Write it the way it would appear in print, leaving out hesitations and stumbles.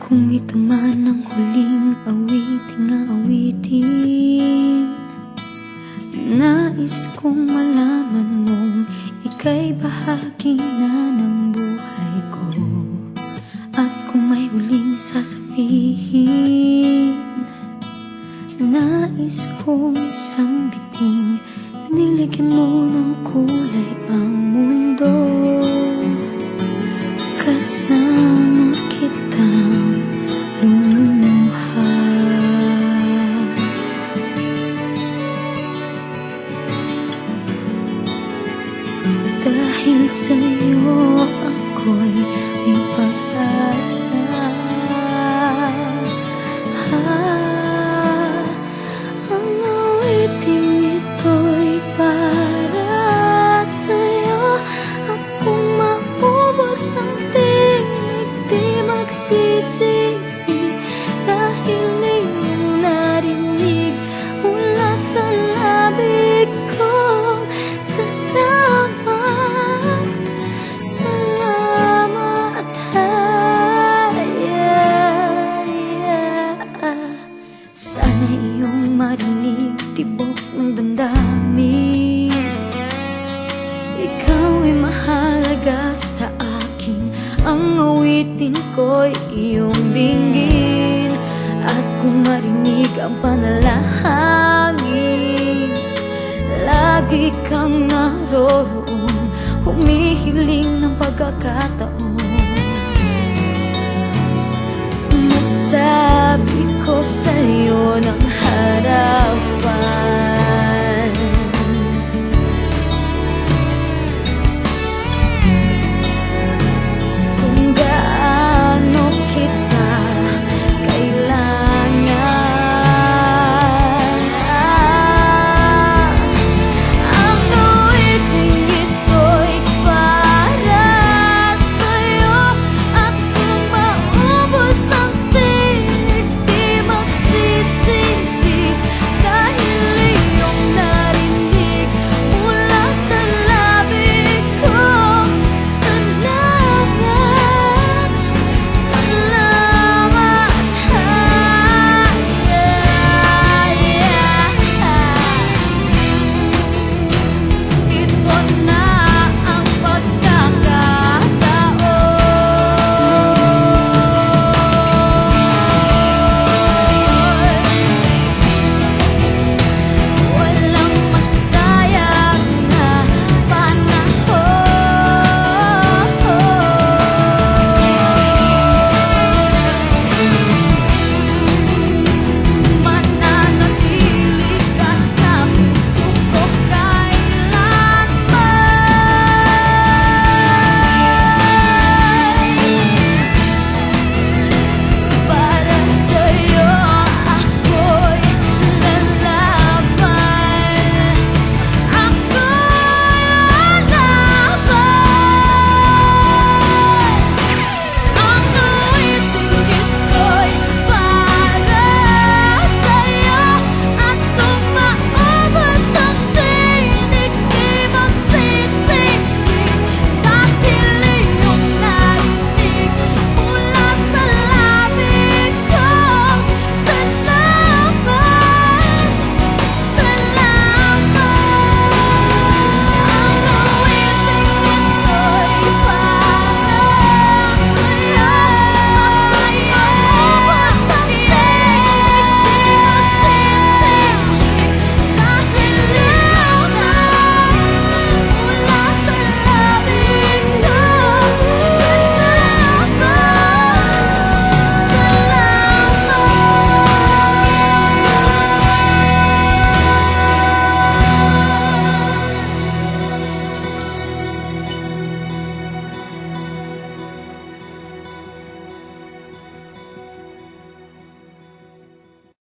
Kung ito man ang huling awiting, nais kong malaman mong ika'y bahagi na ng buhay ko. At kung may huling sasabihin, nais kong isang biting niligyan mo ng kulay ang mundo. Kasama kitang lumuha, dahil sa'yo ako'y may pag-asa. Ang awiting ito'y para sa'yo, at kung maubos ang tinig, di magsisisi, dahil iyong narinig mula sa labig ko. Salamat, salamat, sana iyong marinig tibok ng damdamin. Ikaw ay mahalaga sa akin, ang awitin ko'y iyong dinggin. At kung marinig ang panalangin, lagi kang naroroon, humihiling ng pagkakataon. Masabi ko sa'yo ng harapan,